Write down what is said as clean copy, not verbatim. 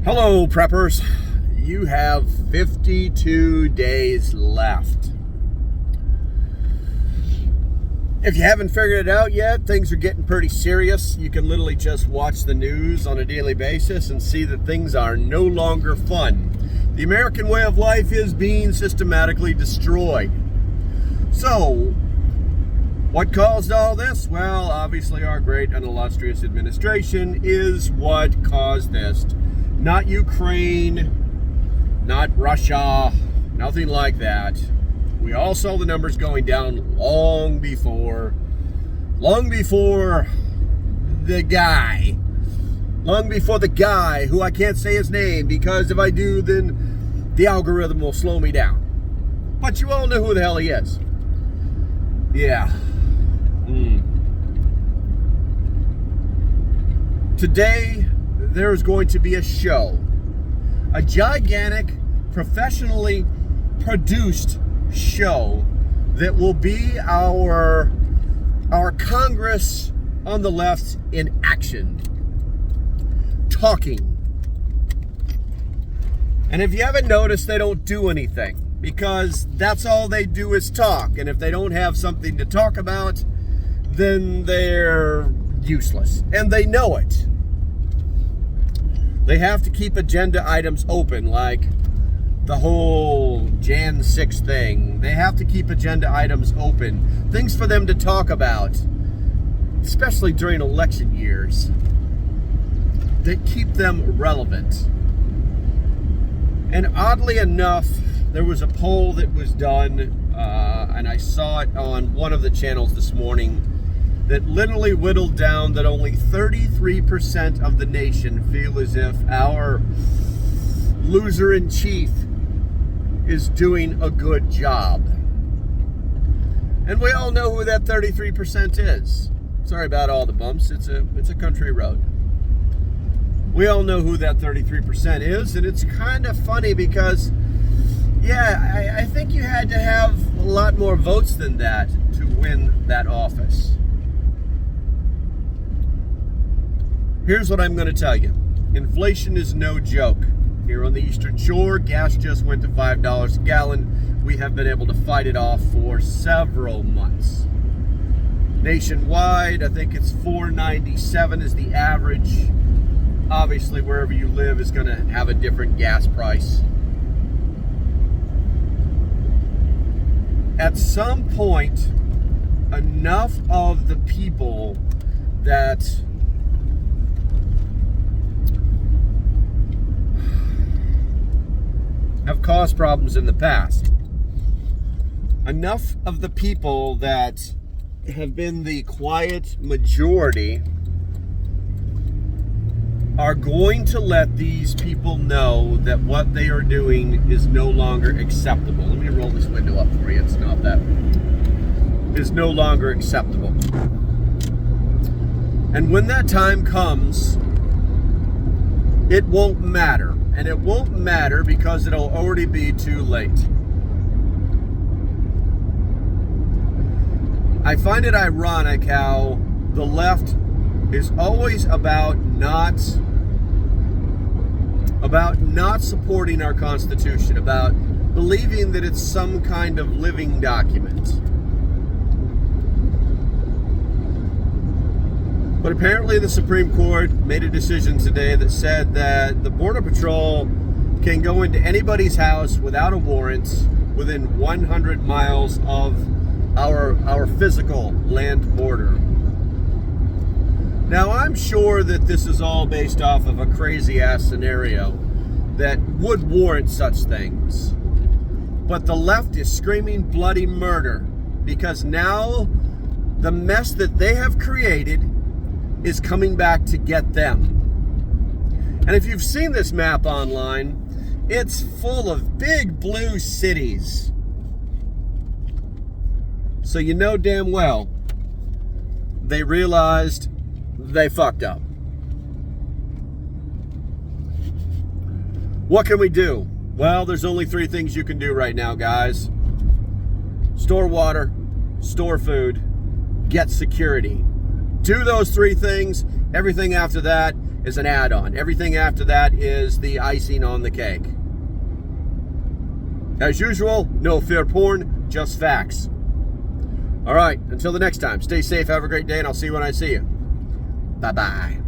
Hello, preppers. You have 52 days left. If you haven't figured it out yet, things are getting pretty serious. You can literally just watch the news on a daily basis and see that things are no longer fun. The American way of life is being systematically destroyed. So, what caused all this? Well, obviously our great and illustrious administration is what caused this. Not Ukraine, not Russia, nothing like that. We all saw the numbers going down long before the guy who I can't say his name, because if I do, then the algorithm will slow me down. But you all know who the hell he is. Yeah. Today, there's going to be a show. A gigantic, professionally produced show that will be our Congress on the left in action. Talking. And if you haven't noticed, they don't do anything, because that's all they do is talk. And if they don't have something to talk about, then they're useless. And they know it. They have to keep agenda items open, like the whole Jan 6 thing. They have to keep agenda items open. Things for them to talk about, especially during election years, that keep them relevant. And oddly enough, there was a poll that was done, and I saw it on one of the channels this morning, that literally whittled down that only 33% of the nation feel as if our loser-in-chief is doing a good job. And we all know who that 33% is. Sorry about all the bumps. It's a country road. We all know who that 33% is, and it's kind of funny because, yeah, I think you had to have a lot more votes than that to win that office. Here's what I'm going to tell you. Inflation is no joke. Here on the Eastern Shore, gas just went to $5 a gallon. We have been able to fight it off for several months. Nationwide, I think it's $4.97 is the average. Obviously, wherever you live is going to have a different gas price. At some point, enough of the people that have caused problems in the past, enough of the people that have been the quiet majority are going to let these people know that what they are doing is no longer acceptable. Let me roll this window up for you. It's not that. It's no longer acceptable. And when that time comes, it won't matter. And it won't matter because it'll already be too late. I find it ironic how the left is always about not supporting our Constitution, about believing that it's some kind of living document. But apparently the Supreme Court made a decision today that said that the Border Patrol can go into anybody's house without a warrant within 100 miles of our physical land border. Now, I'm sure that this is all based off of a crazy-ass scenario that would warrant such things. But the left is screaming bloody murder because now the mess that they have created is coming back to get them. And if you've seen this map online, it's full of big blue cities. So you know damn well they realized they fucked up. What can we do? Well, there's only 3 things you can do right now, guys. Store water, store food, get security. Do those 3 things. Everything after that is an add-on. Everything after that is the icing on the cake. As usual, no fear porn, just facts. All right, until the next time, stay safe, have a great day, and I'll see you when I see you. Bye-bye.